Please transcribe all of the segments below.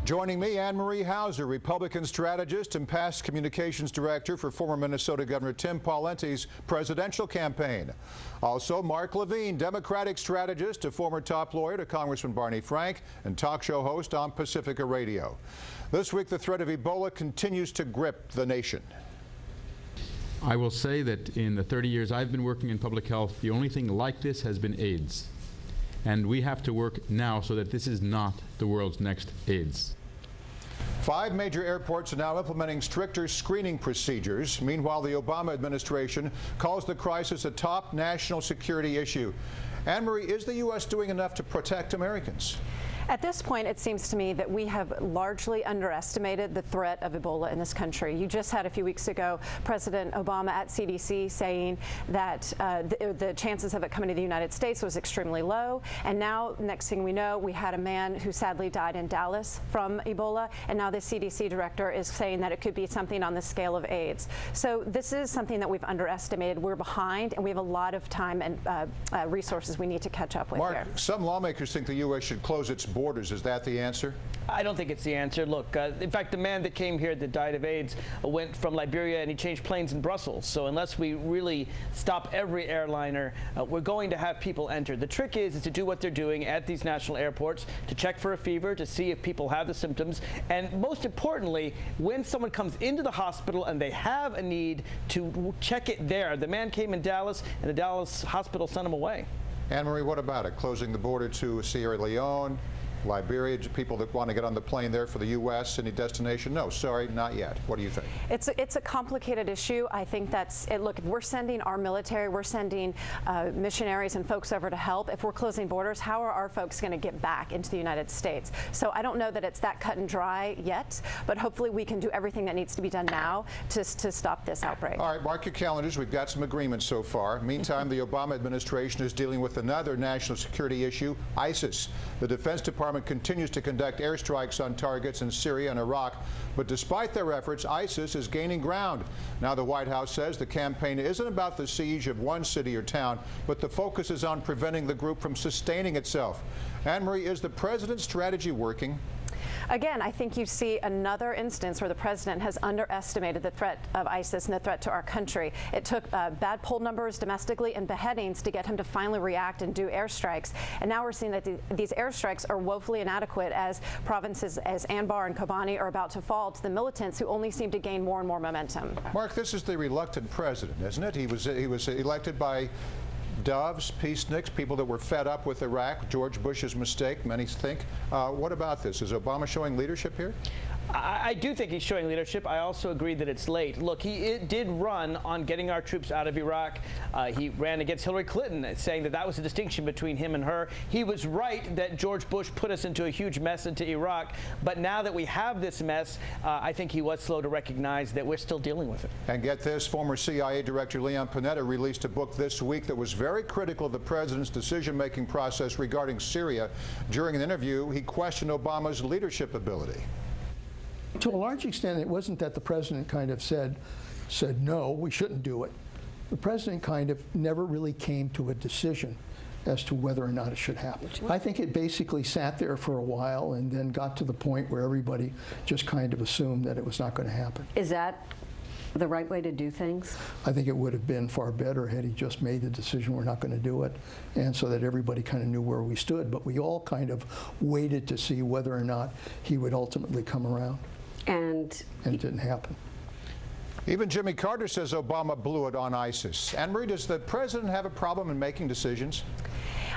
Joining me, Anne-Marie Hauser, Republican strategist and past communications director for former Minnesota Governor Tim Pawlenty's presidential campaign. Also, Mark Levine, Democratic strategist, a former top lawyer to Congressman Barney Frank, and talk show host on Pacifica Radio. This week, the threat of Ebola continues to grip the nation. I will say that in the 30 years I've been working in public health, the only thing like this has been AIDS. And we have to work now so that this is not the world's next AIDS. 5 major airports are now implementing stricter screening procedures. Meanwhile, the Obama administration calls the crisis a top national security issue. Anne-Marie, is the U.S. doing enough to protect Americans? At this point, it seems to me that we have largely underestimated the threat of Ebola in this country. You just had a few weeks ago President Obama at CDC saying that the chances of it coming to the United States was extremely low. And now, next thing we know, we had a man who sadly died in Dallas from Ebola. And now the CDC director is saying that it could be something on the scale of AIDS. So this is something that we've underestimated. We're behind, and we have a lot of time and resources we need to catch up with. Mark, here. Some lawmakers think the U.S. should close its borders. Is that the answer? I don't think it's the answer. Look, in fact, the man that came here that died of AIDS went from Liberia and he changed planes in Brussels. So unless we really stop every airliner, we're going to have people enter. The trick is to do what they're doing at these national airports, to check for a fever, to see if people have the symptoms, and most importantly, when someone comes into the hospital and they have a need, to check it there. The man came in Dallas, and the Dallas hospital sent him away. Anne-Marie, what about it? Closing the border to Sierra Leone, Liberia, people that want to get on the plane there for the U.S., any destination? No, sorry, not yet. What do you think? It's a complicated issue. I think that's it. Look, if we're sending our military, we're sending missionaries and folks over to help. If we're closing borders, how are our folks going to get back into the United States? So I don't know that it's that cut and dry yet, but hopefully we can do everything that needs to be done now to stop this outbreak. All right, mark your calendars. We've got some agreements so far. Meantime, the Obama administration is dealing with another national security issue, ISIS. The Defense Department continues to conduct airstrikes on targets in Syria and Iraq, but despite their efforts, ISIS is gaining ground. Now the White House says the campaign isn't about the siege of one city or town, but the focus is on preventing the group from sustaining itself. Anne-Marie, is the president's strategy working? Again, I think you see another instance where the president has underestimated the threat of ISIS and the threat to our country. It took bad poll numbers domestically and beheadings to get him to finally react and do airstrikes. And now we're seeing that these airstrikes are woefully inadequate as provinces as Anbar and Kobani are about to fall to the militants who only seem to gain more and more momentum. Mark, this is the reluctant president, isn't it? He was elected by doves, peaceniks, people that were fed up with Iraq, George Bush's mistake, many think. What about this? Is Obama showing leadership here? I do think he's showing leadership. I also agree that it's late. Look, he did run on getting our troops out of Iraq. He ran against Hillary Clinton, saying that that was a distinction between him and her. He was right that George Bush put us into a huge mess into Iraq. But now that we have this mess, I think he was slow to recognize that we're still dealing with it. And get this, former CIA Director Leon Panetta released a book this week that was very critical of the president's decision-making process regarding Syria. During an interview, he questioned Obama's leadership ability. To a large extent, it wasn't that the president kind of said, no, we shouldn't do it. The president kind of never really came to a decision as to whether or not it should happen. I think it basically sat there for a while and then got to the point where everybody just kind of assumed that it was not going to happen. Is that the right way to do things? I think it would have been far better had he just made the decision we're not going to do it, and so that everybody kind of knew where we stood. But we all kind of waited to see whether or not he would ultimately come around. And it didn't happen. Even Jimmy Carter says Obama blew it on ISIS. Anne-Marie, does the president have a problem in making decisions?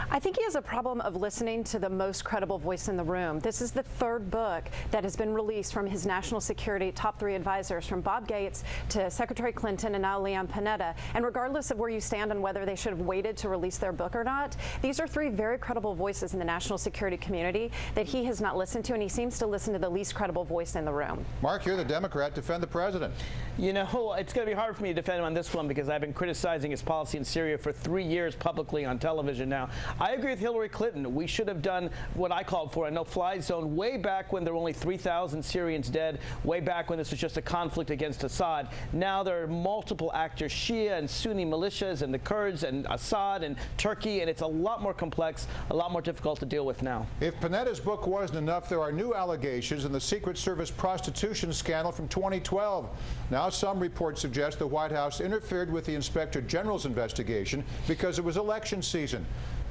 I think he has a problem of listening to the most credible voice in the room. This is the third book that has been released from his national security top 3 advisors, from Bob Gates to Secretary Clinton and now Leon Panetta. And regardless of where you stand on whether they should have waited to release their book or not, these are 3 very credible voices in the national security community that he has not listened to, and he seems to listen to the least credible voice in the room. Mark, you're the Democrat. Defend the president. You know, it's going to be hard for me to defend him on this one because I've been criticizing his policy in Syria for 3 years publicly on television now. I agree with Hillary Clinton. We should have done what I called for, a no-fly zone, way back when there were only 3,000 Syrians dead, way back when this was just a conflict against Assad. Now there are multiple actors, Shia and Sunni militias and the Kurds and Assad and Turkey, and it's a lot more complex, a lot more difficult to deal with now. If Panetta's book wasn't enough, there are new allegations in the Secret Service prostitution scandal from 2012. Now some reports suggest the White House interfered with the Inspector General's investigation because it was election season.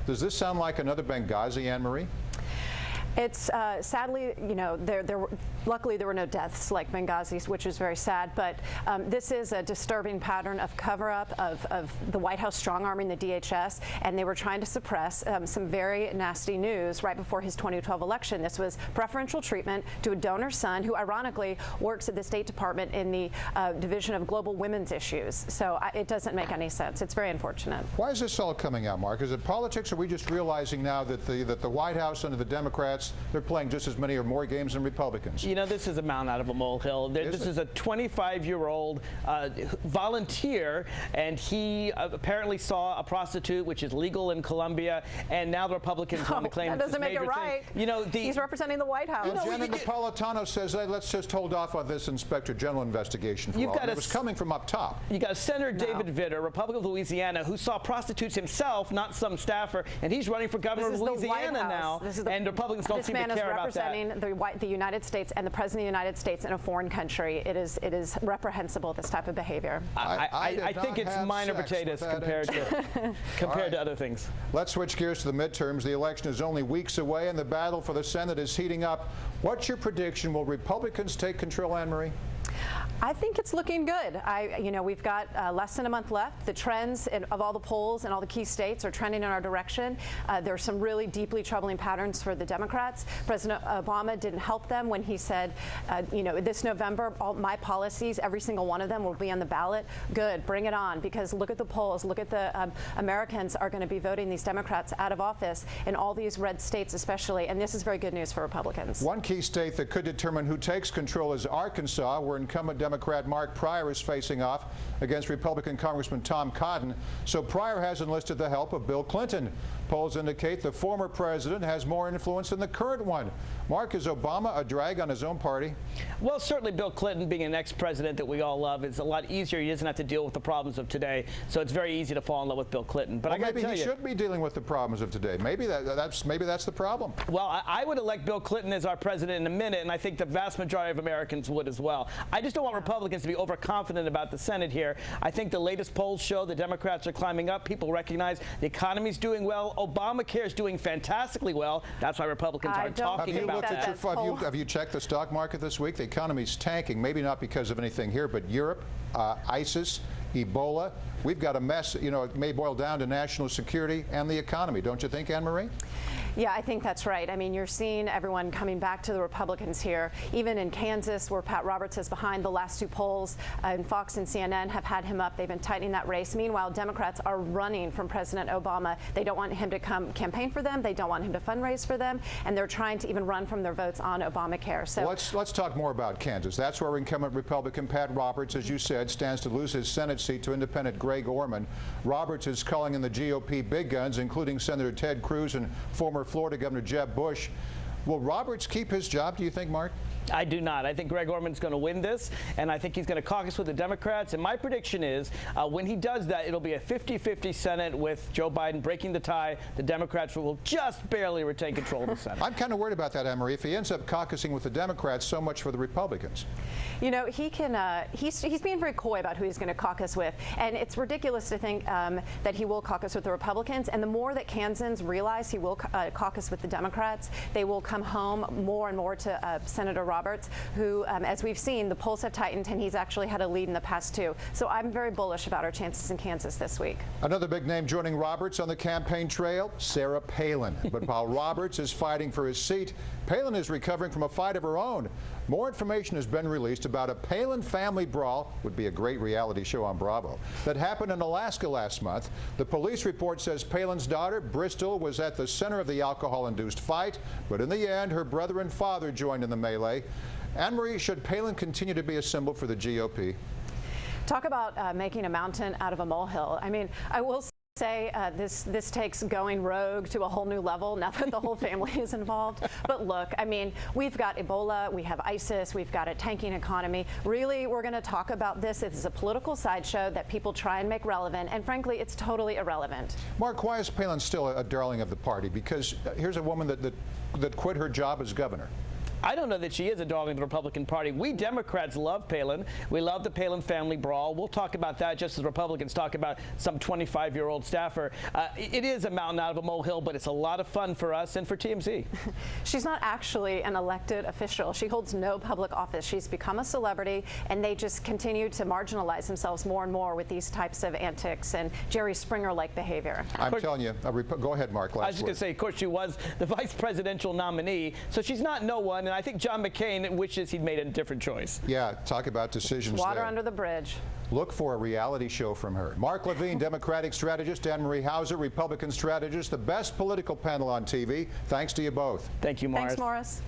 Does this sound like another Benghazi, Anne-Marie? It's sadly, you know, luckily there were no deaths like Benghazi, which is very sad. But this is a disturbing pattern of cover-up of the White House strong-arming the DHS, and they were trying to suppress some very nasty news right before his 2012 election. This was preferential treatment to a donor's son, who ironically works at the State Department in the Division of Global Women's Issues. So it doesn't make any sense. It's very unfortunate. Why is this all coming out, Mark? Is it politics, or are we just realizing now that the White House under the Democrats, they're playing just as many or more games than Republicans? You know, this is a mountain out of a molehill. This is a 25-year-old volunteer, and he apparently saw a prostitute, which is legal in Colombia, and now the Republicans want to claim that doesn't make it right. You know, he's representing the White House. And Jenna Napolitano says, hey, let's just hold off on this Inspector General investigation for a while. It was coming from up top. You got Senator David Vitter, Republican of Louisiana, who saw prostitutes himself, not some staffer, and he's running for governor of Louisiana now, and Republicans don't seem to care about that. This man is representing the United States and the President of the United States in a foreign country. It is reprehensible, this type of behavior. I think it's minor potatoes compared to other things. Let's switch gears to the midterms. The election is only weeks away, and the battle for the Senate is heating up. What's your prediction? Will Republicans take control, Anne-Marie? I think it's looking good. You know, we've got less than a month left. The trends of all the polls and all the key states are trending in our direction. There are some really deeply troubling patterns for the Democrats. President Obama didn't help them when he said, you know, this November, all my policies, every single one of them will be on the ballot. Good, bring it on, because look at the polls. Look at the Americans are going to be voting these Democrats out of office in all these red states especially, and this is very good news for Republicans. One key state that could determine who takes control is Arkansas, where incumbent Democrat Mark Pryor is facing off against Republican Congressman Tom Cotton. So Pryor has enlisted the help of Bill Clinton. Polls indicate the former president has more influence than the current one. Mark, is Obama a drag on his own party? Well, certainly Bill Clinton, being an ex-president that we all love, is a lot easier. He doesn't have to deal with the problems of today, so it's very easy to fall in love with Bill Clinton. But well, maybe he should be dealing with the problems of today. Maybe that's the problem. Well, I would elect Bill Clinton as our president in a minute, and I think the vast majority of Americans would as well. I just don't want Republicans to be overconfident about the Senate here. I think the latest polls show the Democrats are climbing up. People recognize the economy's doing well. Obamacare is doing fantastically well. That's why Republicans aren't talking about that. Have you checked the stock market this week? The economy's tanking, maybe not because of anything here, but Europe, ISIS, Ebola. We've got a mess. You know, it may boil down to national security and the economy. Don't you think, Anne-Marie? Yeah, I think that's right. I mean, you're seeing everyone coming back to the Republicans here. Even in Kansas, where Pat Roberts is behind, the last two polls, and Fox and CNN have had him up. They've been tightening that race. Meanwhile, Democrats are running from President Obama. They don't want him to come campaign for them. They don't want him to fundraise for them. And they're trying to even run from their votes on Obamacare. So let's talk more about Kansas. That's where incumbent Republican Pat Roberts, as you said, stands to lose his Senate seat to independent Greg Orman. Roberts is calling in the GOP big guns, including Senator Ted Cruz and former Florida Governor Jeb Bush. Will Roberts keep his job, do you think, Mark? I do not. I think Greg Orman's going to win this, and I think he's going to caucus with the Democrats. And my prediction is when he does that, it'll be a 50-50 Senate with Joe Biden breaking the tie. The Democrats will just barely retain control of the Senate. I'm kind of worried about that, Anne-Marie. If he ends up caucusing with the Democrats, so much for the Republicans. You know, he can. He's being very coy about who he's going to caucus with, and it's ridiculous to think that he will caucus with the Republicans. And the more that Kansans realize he will caucus with the Democrats, they will come home more and more to Senator Roberts, who, as we've seen, the polls have tightened, and he's actually had a lead in the past two. So I'm very bullish about our chances in Kansas this week. Another big name joining Roberts on the campaign trail, Sarah Palin. But while Roberts is fighting for his seat, Palin is recovering from a fight of her own. More information has been released about a Palin family brawl, would be a great reality show on Bravo, that happened in Alaska last month. The police report says Palin's daughter, Bristol, was at the center of the alcohol-induced fight, but in the end, her brother and father joined in the melee. Anne-Marie, should Palin continue to be a symbol for the GOP? Talk about making a mountain out of a molehill. I mean, I will say Say this takes going rogue to a whole new level now that the whole family is involved. But look, I mean, we've got Ebola, we have ISIS, we've got a tanking economy. Really, we're going to talk about this. It's a political sideshow that people try and make relevant, and frankly, it's totally irrelevant. Mark, why is Palin still a darling of the party? Because here's a woman that quit her job as governor. I don't know that she is a darling of the Republican Party. We Democrats love Palin. We love the Palin family brawl. We'll talk about that just as Republicans talk about some 25-year-old staffer. It is a mountain out of a molehill, but it's a lot of fun for us and for TMZ. She's not actually an elected official. She holds no public office. She's become a celebrity, and they just continue to marginalize themselves more and more with these types of antics and Jerry Springer-like behavior. I'm telling you, go ahead, Mark. I was just going to say, of course, she was the vice presidential nominee, so she's not no one. And I think John McCain wishes he'd made a different choice. Yeah, talk about decisions Water there. under the bridge. Look for a reality show from her. Mark Levine, Democratic strategist, Anne-Marie Hauser, Republican strategist, the best political panel on TV. Thanks to you both. Thank you, Morris. Thanks, Morris.